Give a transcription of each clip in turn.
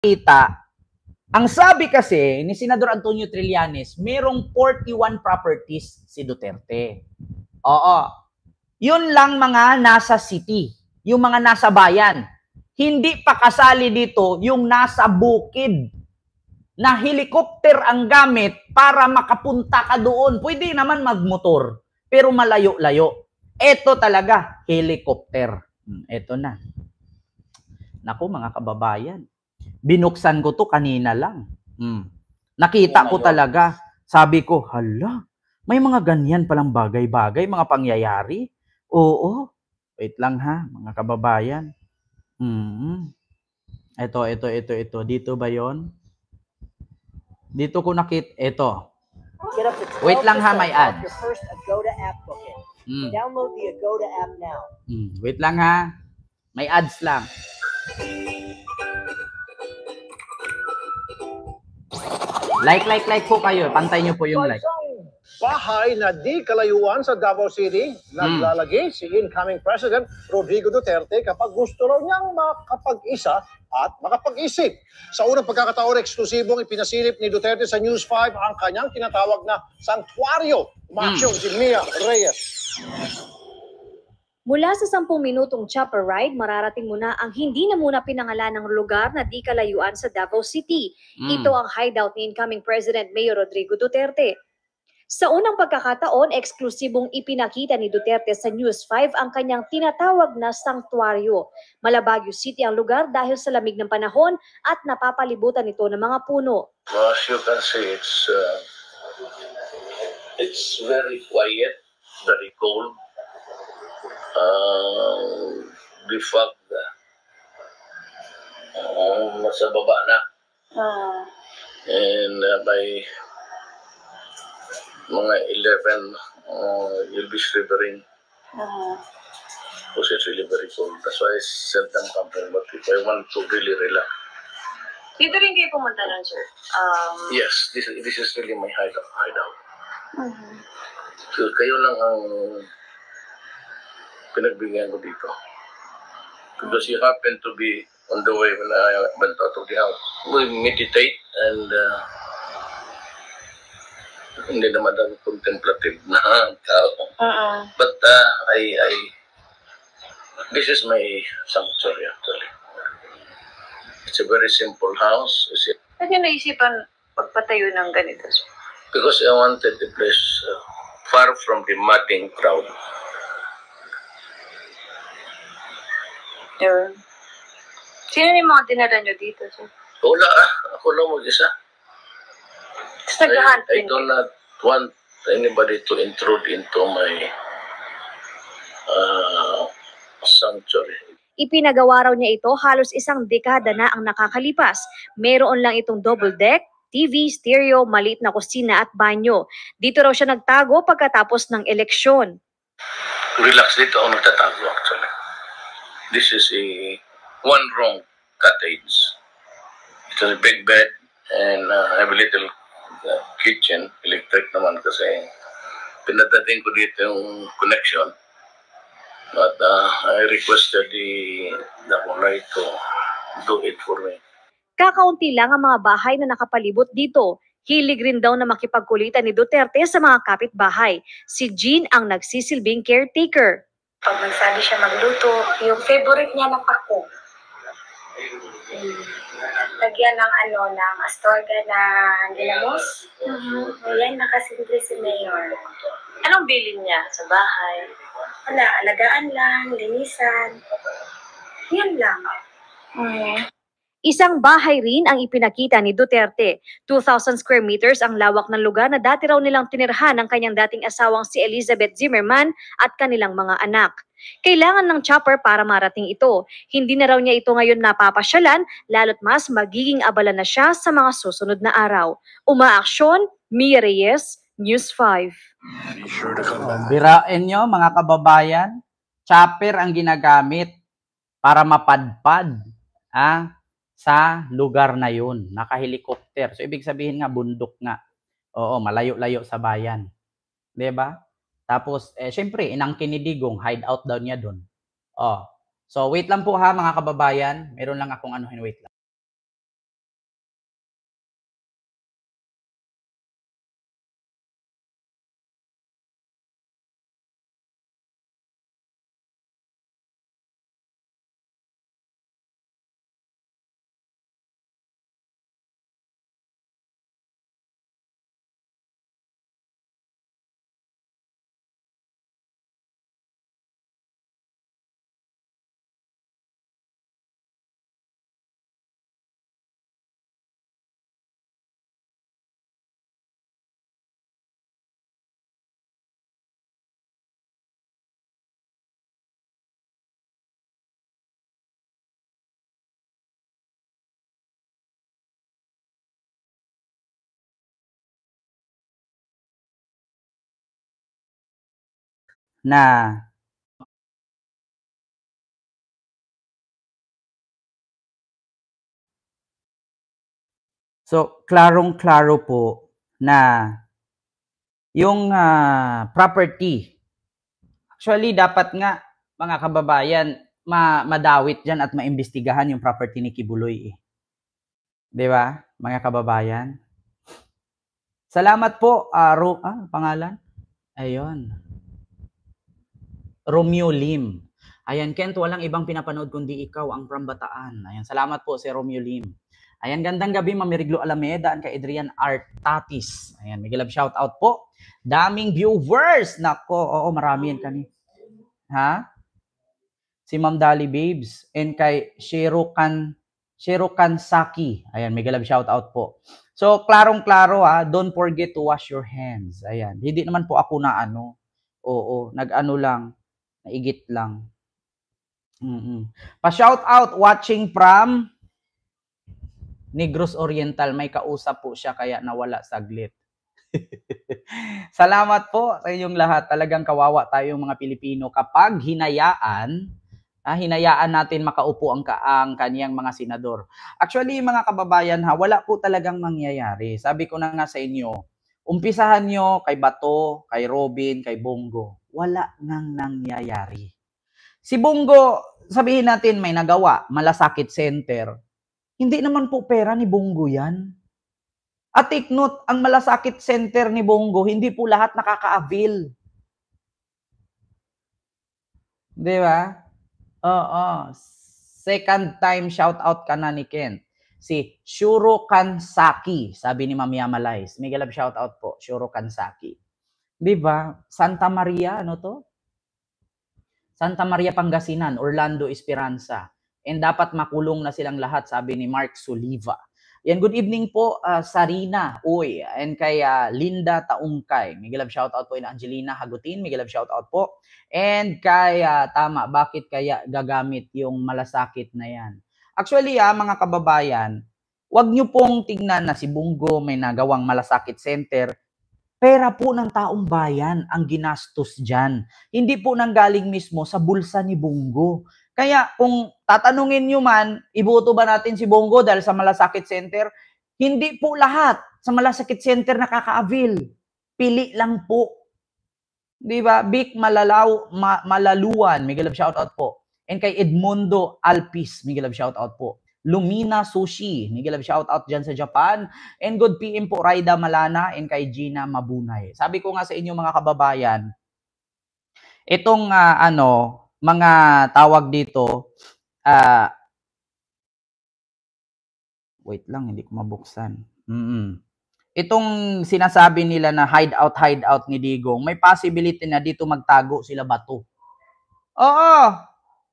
kita, ang sabi kasi ni Senador Antonio Trillanes, merong 41 properties si Duterte. Oo. Yun lang mga nasa city, yung mga nasa bayan. Hindi pa kasali dito yung nasa bukid na helicopter ang gamit para makapunta ka doon. Pwede naman magmotor, pero malayo-layo. Ito talaga, helicopter. Ito na. Naku, mga kababayan. Binuksan ko to kanina lang. Nakita ko talaga. Sabi ko, hala, may mga ganyan palang bagay-bagay, mga pangyayari. Oo. Wait lang ha, mga kababayan. Ito. Dito ba yon? Dito ko nakita. Ito. Wait lang ha, may ads. Download the Agoda app now. Wait lang ha. May ads lang. Like po kayo. Pantay nyo po yung like. Bahay na di kalayuan sa Davao City, naglalagay si incoming President Rodrigo Duterte kapag gusto raw niyang makapag-isa at makapag-isip. Sa unang pagkakataon, eksklusibong ipinasilip ni Duterte sa News 5 ang kanyang tinatawag na sanktuaryo. Umaksyon si Mia Reyes. Mula sa 10 minutong chopper ride, mararating mo na ang hindi na muna pinangalan ng lugar na di kalayuan sa Davao City. Ito ang hideout ni incoming President Mayor Rodrigo Duterte. Sa unang pagkakataon, eksklusibong ipinakita ni Duterte sa News 5 ang kanyang tinatawag na sanktuaryo. Malabagyo City ang lugar dahil sa lamig ng panahon at napapalibutan ito ng mga puno. Well, as you can see, it's very quiet, very cold. The fog nasa baba na. And by mga 11, you'll be shivering. Because it's really very cold. That's why I seldom come here. But if I want to really relax. Dito rin kayo pumunta nun, sir? Yes, this is really my hideout. So kayo lang ang pinagbigyan ko dito. Because you happen to be on the way when I went out of the house. We meditate and hindi naman ang contemplative na tao. But this is my sanctuary actually. It's a very simple house. Bakit nyo naisipan pagpatayo ng ganito, sir? Because I wanted the place far from the madding crowd. Sino yung mga dinala nyo dito, sir? Wala ako lang mag-isa. I do not want anybody to intrude into my sanctuary. Ipinagawa raw niya ito halos isang dekada na ang nakakalipas. Meron lang itong double deck, TV, stereo, maliit na kusina at banyo. Dito raw siya nagtago pagkatapos ng eleksyon. Relax dito ako nagtatago actually. This is a one-room cottage. It's a big bed and I have a little kitchen, electric naman kasi pinatating ko dito yung connection. But I requested the owner to do it for me. Kakaunti lang ang mga bahay na nakapalibot dito. Hilig rin daw na makipagkulitan ni Duterte sa mga kapitbahay. Si Jean ang nagsisilbing caretaker. Pag nagsabi siya magluto, yung favorite niya na pako. Lagyan ng ng astorga na ginamos. Ayan, nakasimple si Mayor. Anong bilin niya sa bahay? Wala, alagaan lang, linisan. Yan lang. Isang bahay rin ang ipinakita ni Duterte. 2,000 square meters ang lawak ng lugar na dati raw nilang tinirhan ng kanyang dating asawang si Elizabeth Zimmerman at kanilang mga anak. Kailangan ng chopper para marating ito. Hindi na raw niya ito ngayon napapasyalan, lalo't mas magiging abala na siya sa mga susunod na araw. Umaaksyon, Mia Reyes, News 5. Birain nyo, mga kababayan, chopper ang ginagamit para mapadpad sa lugar na yun. Naka-helicopter. So, ibig sabihin nga, bundok nga. Oo, malayo-layo sa bayan. Diba? Tapos, syempre, inangkin ni Digong, hideout daw niya dun. So, wait lang po ha, mga kababayan. Meron lang akong wait lang. na so klarong-klaro po na yung property, actually dapat nga mga kababayan madawit dyan at maimbestigahan yung property ni Kibuloy. Di ba, mga kababayan? Salamat po, pangalan? Ayun. Romeo Lim. Ayan, Kent, walang ibang pinapanood kundi ikaw ang from Bataan. Ayan, salamat po si Romeo Lim. Ayan, gandang gabi, Mamiriglo Alameda, and kay Adrian Artatis. Ayan, Miguel Love, shout out po. Daming viewers. Nako, oo, marami yan kanina. Ha? Si Ma'am Dali Babes. And kay Shirokan Saki. Ayan, Miguel Love, shout out po. So, klarong-klaro don't forget to wash your hands. Ayan, hindi naman po ako na Oo, nag-ano lang, naigit lang. Pa-shout out watching from Negros Oriental. May kausap po siya kaya nawala saglit. Salamat po sa inyong lahat. Talagang kawawa tayong mga Pilipino kapag hinayaan natin makaupo ang kaniyang mga senador. Actually, mga kababayan wala po talagang mangyayari. Sabi ko na nga sa inyo, umpisahan nyo kay Bato, kay Robin, kay Bongo. Wala nang nangyayari. Si Bongo, sabihin natin may nagawa, Malasakit Center. Hindi naman po pera ni Bongo yan. At take note, ang Malasakit Center ni Bongo, hindi po lahat nakaka-avail. Di ba? Oo. Second time shout out ka na ni Kent. Si Shuro Kansaki, sabi ni Ma'am Yamalais. Miguel Love, shout out po, Shuro Kansaki. Di ba? Santa Maria, ano to? Santa Maria Pangasinan, Orlando Esperanza. And dapat makulong na silang lahat, sabi ni Mark Soliva. Yan, good evening po, Sarina Uy, and kay Linda Taungkay. Miguel Love, shout out po in Angelina Hagutin. Miguel Love, shout out po. And kay tama, bakit kaya gagamit yung Malasakit na yan? Actually, mga kababayan, wag nyo pong tingnan na si Bongo may nagawang Malasakit Center. Pera po ng taong bayan ang ginastos dyan. Hindi po nanggaling mismo sa bulsa ni Bongo. Kaya kung tatanungin nyo man, iboto ba natin si Bongo dahil sa Malasakit Center? Hindi po lahat sa Malasakit Center nakaka-avail. Pili lang po. Di ba? Vic Malaluan, Miguel Love, shout out po. And kay Edmundo Alpis, Miguel Love, shout out po. Lumina Sushi, Miguel Love, shout out dyan sa Japan. And good PM po, Raida Malana, and kay Gina Mabunay. Sabi ko nga sa inyo mga kababayan, itong mga tawag dito, wait lang, hindi ko mabuksan. Itong sinasabi nila na hideout ni Digong, may possibility na dito magtago sila Bato. Oo,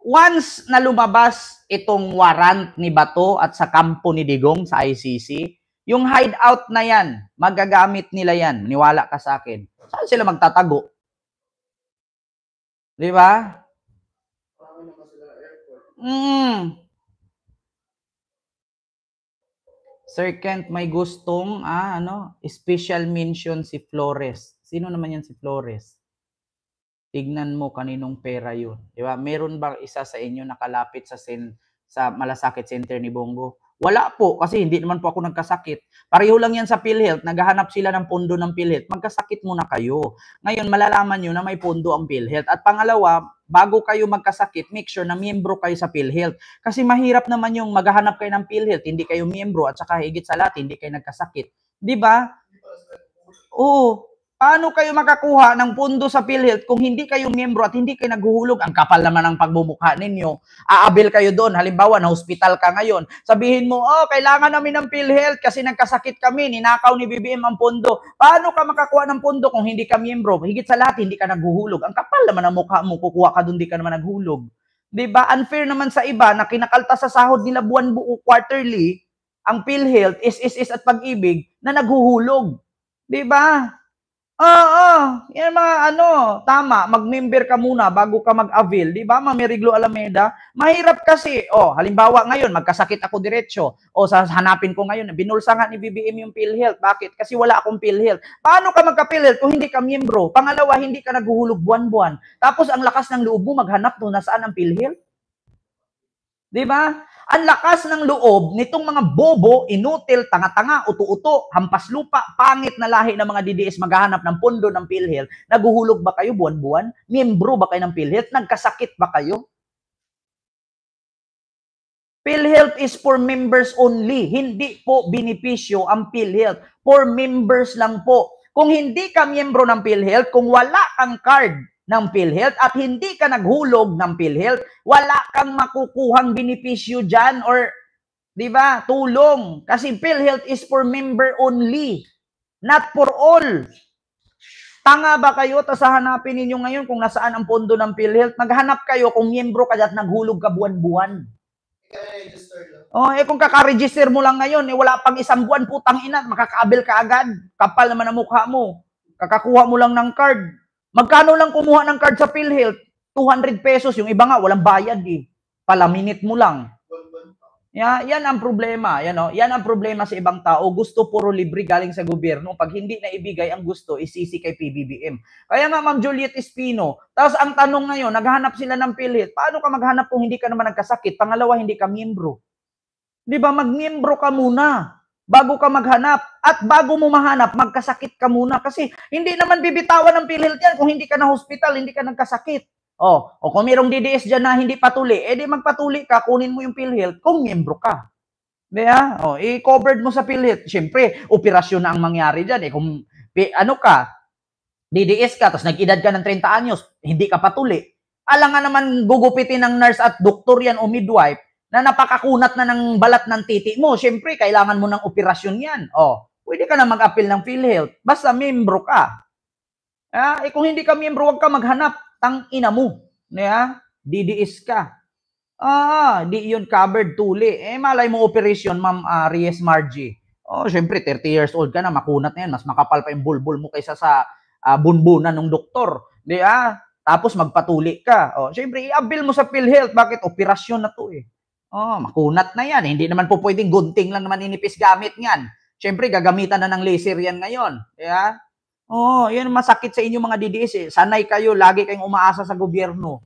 once na lumabas itong warrant ni Bato at sa kampo ni Digong sa ICC, yung hideout na yan, magagamit nila yan. Niwala ka sa akin. Saan sila magtatago? Di ba? Sir Kent, may gustong special mention si Flores. Sino naman yan si Flores? Tignan mo kaninong pera yun. Di ba? Meron bang isa sa inyo nakalapit sa Malasakit Center ni Bongo? Wala po, kasi hindi naman po ako nagkasakit. Pareho lang yan sa PhilHealth. Naghahanap sila ng pondo ng PhilHealth. Magkasakit muna kayo. Ngayon, malalaman nyo na may pondo ang PhilHealth. At pangalawa, bago kayo magkasakit, make sure na miyembro kayo sa PhilHealth. Kasi mahirap naman yung maghahanap kayo ng PhilHealth, hindi kayo miyembro, at saka higit sa lahat, hindi kayo nagkasakit. Di ba? Oo. Paano kayo makakuha ng pondo sa PhilHealth kung hindi kayo miyembro at hindi kayo naghuhulog? Ang kapal naman ng pagbumukha ninyo. Aabil kayo doon. Halimbawa, na hospital ka ngayon. Sabihin mo, kailangan namin ng PhilHealth kasi nagkasakit kami. Ninakaw ni BBM ang pondo. Paano ka makakuha ng pondo kung hindi ka miyembro? Higit sa lahat, hindi ka naghuhulog. Ang kapal naman ng mukha mo. Kukuha ka doon, hindi ka naman naghulog. Diba? Unfair naman sa iba na kinakalta sa sahod nila buwan buo quarterly, ang PhilHealth, is at Pag-ibig na naghuhulog. Diba? Yan mga tama, mag-member ka muna bago ka mag-avail, di ba, Ma'am Meriglo Alameda? Mahirap kasi, halimbawa ngayon, magkasakit ako diretso, hanapin ko ngayon, binulsa nga ni BBM yung PhilHealth. Bakit? Kasi wala akong PhilHealth. Paano ka magka-PhilHealth kung hindi ka miyembro? Pangalawa, hindi ka naghuhulog buwan-buwan. Tapos ang lakas ng loob mo maghanap doon nasaan ang PhilHealth? Di ba? Ang lakas ng loob nitong mga bobo, inutil, tanga-tanga, uto-uto, hampas lupa, pangit na lahi ng mga DDS maghahanap ng pondo ng PhilHealth. Naguhulog ba kayo buwan-buwan? Miyembro ba kayo ng PhilHealth? Nagkasakit ba kayo? PhilHealth is for members only. Hindi po benepisyo ang PhilHealth. For members lang po. Kung hindi ka miyembro ng PhilHealth, kung wala kang card ng PhilHealth at hindi ka naghulog ng PhilHealth, wala kang makukuhang benepisyo dyan or, di ba, tulong. Kasi PhilHealth is for member only, not for all. Tanga ba kayo? Tapos hanapin ninyo ngayon kung nasaan ang pondo ng PhilHealth. Maghanap kayo kung miyembro ka at naghulog ka buwan-buwan. Kung kaka-register mo lang ngayon, wala pang isang buwan, putang ina, makakaabil ka agad. Kapal naman ang mukha mo. Kakakuha mo lang ng card. Magkano lang kumuha ng card sa PhilHealth? 200 pesos. Yung iba nga, walang bayad eh. Palaminit mo lang. Yan ang problema. Yan ang problema sa ibang tao. Gusto puro libre galing sa gobyerno. Pag hindi na ibigay ang gusto, isisi kay PBBM. Kaya nga, Ma'am Juliet Espino, tapos ang tanong ngayon, naghahanap sila ng PhilHealth. Paano ka maghanap kung hindi ka naman nagkasakit? Pangalawa, hindi ka miyembro. Di ba, mag-miyembro ka muna bago ka maghanap. At bago mo mahanap, magkasakit ka muna. Kasi hindi naman bibitawan ng PhilHealth yan kung hindi ka na hospital, hindi ka nagkasakit. O kung mayroong DDS dyan na hindi patuli, di magpatuli ka, kunin mo yung PhilHealth kung miyembro ka. Diba? I-covered mo sa PhilHealth. Siyempre, operasyon na ang mangyari dyan. Kung DDS ka, tapos nag-edad ka ng 30 anyos, hindi ka patuli. Alangan naman gugupitin ng nurse at doktor yan o midwife, na napakakunat na ng balat ng titi mo, syempre, kailangan mo ng operasyon yan. Pwede ka na mag-appeal ng PhilHealth. Basta membro ka. Kung hindi ka membro, huwag ka maghanap. Tang-ina mo. DDS ka. Di yun covered, tuli. Malay mo operasyon, Ma'am Reyes Margie. Syempre, 30 years old ka na, makunat na yan. Mas makapal pa yung bulbul mo kaysa sa bunbunan ng doktor. Tapos magpatuli ka. Syempre, i-appeal mo sa PhilHealth. Bakit? Operasyon na to eh. Makunat na yan. Hindi naman po pwedeng gunting lang naman inipis gamit yan. Siyempre, gagamitan na ng laser yan ngayon. Yan masakit sa inyo mga DDS eh. Sanay kayo, lagi kayong umaasa sa gobyerno.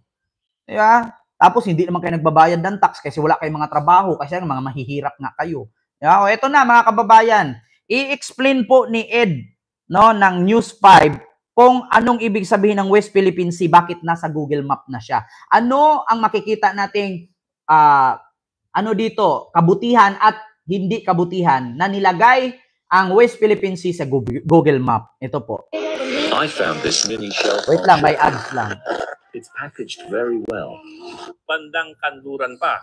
Tapos, hindi naman kayo nagbabayad ng tax kasi wala kayong mga trabaho kasi mga mahihirap nga kayo. Ito na mga kababayan. I-explain po ni Ed ng News 5 kung anong ibig sabihin ng West Philippine Sea, bakit nasa Google Map na siya. Ano ang makikita nating dito, kabutihan at hindi kabutihan na nilagay ang West Philippine Sea sa Google Map. Ito po. I found this mini shell. Wait lang, may ads lang. It's packaged very well. Bandang kanluran pa.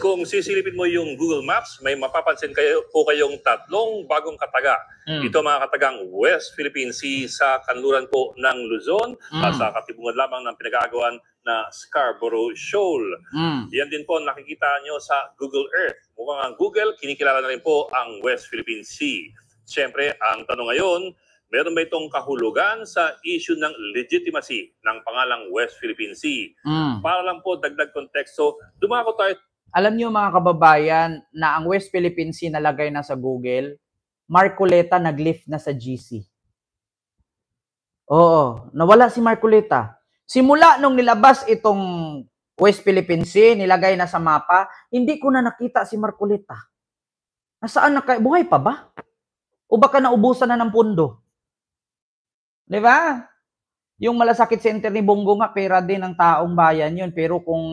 Kung sisilipin mo yung Google Maps, may mapapansin kayong tatlong bagong kataga. Ito mga katagang West Philippine Sea sa kanluran po ng Luzon at sa katibungan lamang ng pinag-aagawan na Scarborough Shoal. Yan din po nakikita nyo sa Google Earth. Mukhang ang Google, kinikilala na rin po ang West Philippine Sea. Siyempre, ang tanong ngayon, meron ba itong kahulugan sa issue ng legitimacy ng pangalang West Philippine Sea? Para lang po dagdag konteksto, dumako tayo. Alam niyo mga kababayan na ang West Philippine Sea nalagay na sa Google, Marcoleta nag-lift na sa GC. Nawala si Marcoleta. Simula nung nilabas itong West Philippine Sea, nilagay na sa mapa, hindi ko na nakita si Marcoleta. Nasaan na kayo? Buhay pa ba? O baka naubusan na ng pundo? Di ba? Yung malasakit center ni Bongo nga, pera din ng taong bayan yun. Pero kung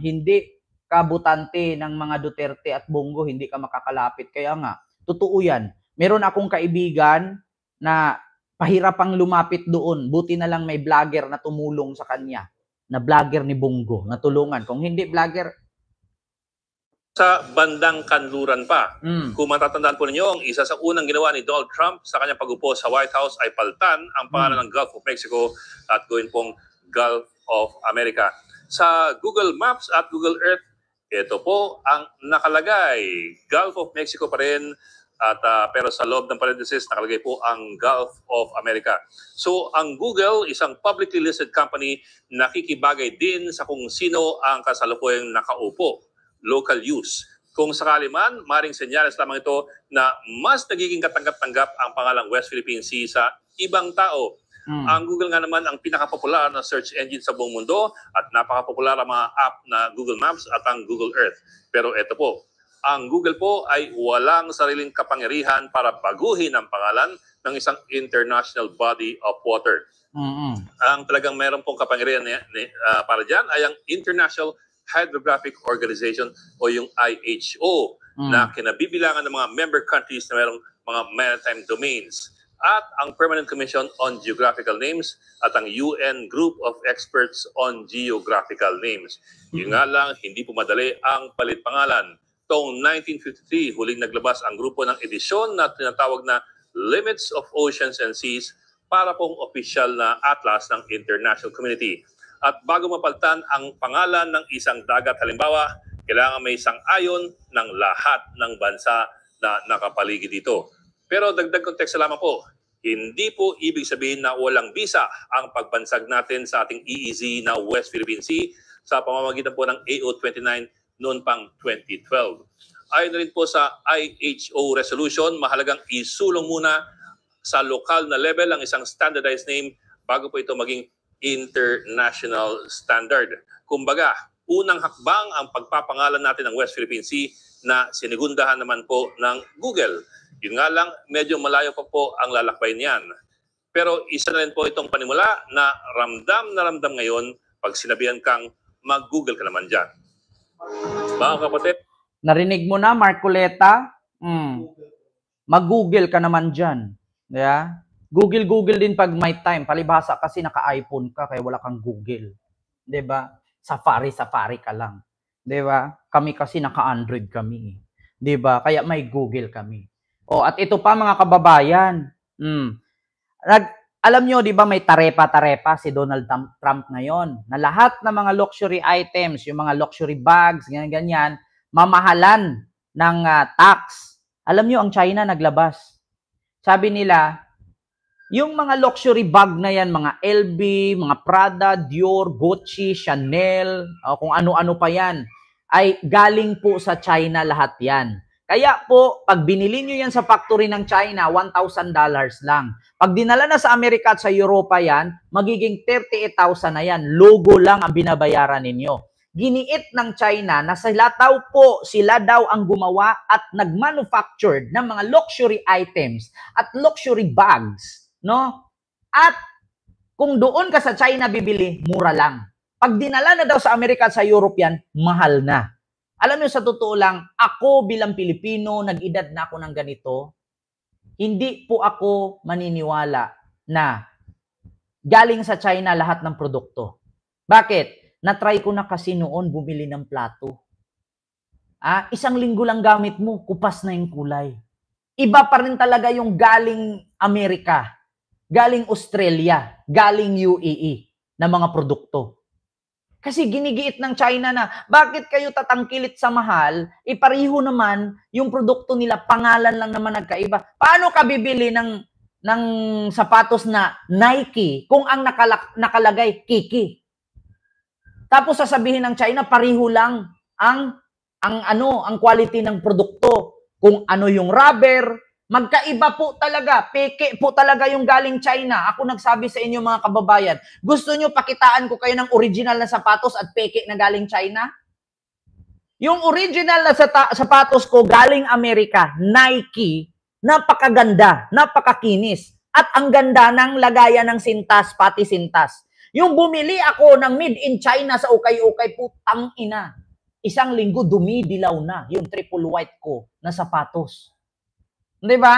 hindi kabutante ng mga Duterte at Bongo, hindi ka makakalapit. Kaya nga, totoo yan. Meron akong kaibigan na pahirapang lumapit doon. Buti na lang may vlogger na tumulong sa kanya. Na vlogger ni Bongo, na tulungan. Kung hindi vlogger, sa bandang kanluran pa. Kung matatandaan po ninyo, ang isa sa unang ginawa ni Donald Trump sa kanyang pag-upo sa White House ay paltan ang pangalan ng Gulf of Mexico at gawin pong Gulf of America. Sa Google Maps at Google Earth, ito po ang nakalagay. Gulf of Mexico pa rin At pero sa loob ng parenthesis nakalagay po ang Gulf of America. So ang Google, isang publicly listed company, nakikibagay din sa kung sino ang kasalukuyang nakaupo, local use. Kung sakali man, maring senyales lamang ito na mas nagiging katanggap-tanggap ang pangalang West Philippine Sea sa ibang tao. Ang Google nga naman ang pinakapopular na search engine sa buong mundo at napakapopular ang mga app na Google Maps at ang Google Earth. Pero ito po, ang Google po ay walang sariling kapangyarihan para baguhin ang pangalan ng isang international body of water. Ang talagang meron pong kapangyarihan para dyan ay ang International Hydrographic Organization o yung IHO na kinabibilangan ng mga member countries na merong mga maritime domains at ang Permanent Commission on Geographical Names at ang UN Group of Experts on Geographical Names. Yun nga lang, hindi po madali ang palit pangalan. Taong 1953, huling naglabas ang grupo ng edisyon na tinatawag na Limits of Oceans and Seas para pong opisyal na atlas ng international community. At bago mapalitan ang pangalan ng isang dagat halimbawa, kailangan may sang-ayon ng lahat ng bansa na nakapaligid dito. Pero dagdag konteksto lamang po, hindi po ibig sabihin na walang bisa ang pagbansag natin sa ating EEZ na West Philippine Sea sa pamamagitan po ng AO29 noon pang 2012. Ayon na rin po sa IHO resolution, mahalagang isulong muna sa lokal na level ang isang standardized name bago po ito maging international standard. Kumbaga, unang hakbang ang pagpapangalan natin ng West Philippine Sea na sinigundahan naman po ng Google. Yun nga lang, medyo malayo pa po ang lalakbay niyan. Pero isa na rin po itong panimula na ramdam ngayon pag sinabihan kang mag-Google ka naman dyan. Mga kapatid. Narinig mo na, Marcoleta? Mag-Google ka naman dyan. Yeah? Google din pag may time. Palibhasa kasi naka-iPhone ka kaya wala kang Google. 'Di ba? Safari ka lang. 'Di ba? Kami kasi naka-Android kami. 'Di ba? Kaya may Google kami. Oh, at ito pa mga kababayan. Alam nyo, 'di ba may tarepa si Donald Trump ngayon na lahat ng mga luxury items, yung mga luxury bags, ganyan, mamahalan ng tax. Alam nyo, ang China naglabas. Sabi nila, yung mga luxury bag na yan, mga LV, mga Prada, Dior, Gucci, Chanel, kung ano-ano pa yan, ay galing po sa China lahat yan. Kaya po, pag binili nyo yan sa factory ng China, $1,000 lang. Pag dinala na sa Amerika at sa Europa yan, magiging 38,000 na yan. Logo lang ang binabayaran ninyo. Giniit ng China na sila daw ang gumawa at nag-manufactured ng mga luxury items at luxury bags. No? At kung doon ka sa China bibili, mura lang. Pag dinala na daw sa Amerika at sa Europe yan, mahal na. Alam niyo, sa totoo lang, ako bilang Pilipino, nag-edad na ako ng ganito, hindi po ako maniniwala na galing sa China lahat ng produkto. Bakit? Na-try ko na kasi noon bumili ng plato. Isang linggo lang gamit mo, kupas na yung kulay. Iba pa rin talaga yung galing Amerika, galing Australia, galing UAE na mga produkto. Kasi ginigiit ng China na, bakit kayo tatangkilit sa mahal? Pareho naman, yung produkto nila, pangalan lang naman nagkaiba. Paano ka bibili ng sapatos na Nike kung ang nakalagay Kiki? Tapos sasabihin ng China, pareho lang ang quality ng produkto. Kung ano yung rubber, magkaiba po talaga. Peke po talaga yung galing China. Ako nagsabi sa inyo mga kababayan, gusto nyo pakitaan ko kayo ng original na sapatos at peke na galing China? Yung original na sapatos ko galing Amerika, Nike, napakaganda, napakakinis. At ang ganda ng lagayan ng sintas, pati sintas. Yung bumili ako ng made in China sa ukay-ukay, putang ina. Isang linggo dumidilaw na yung triple white ko na sapatos. Di ba?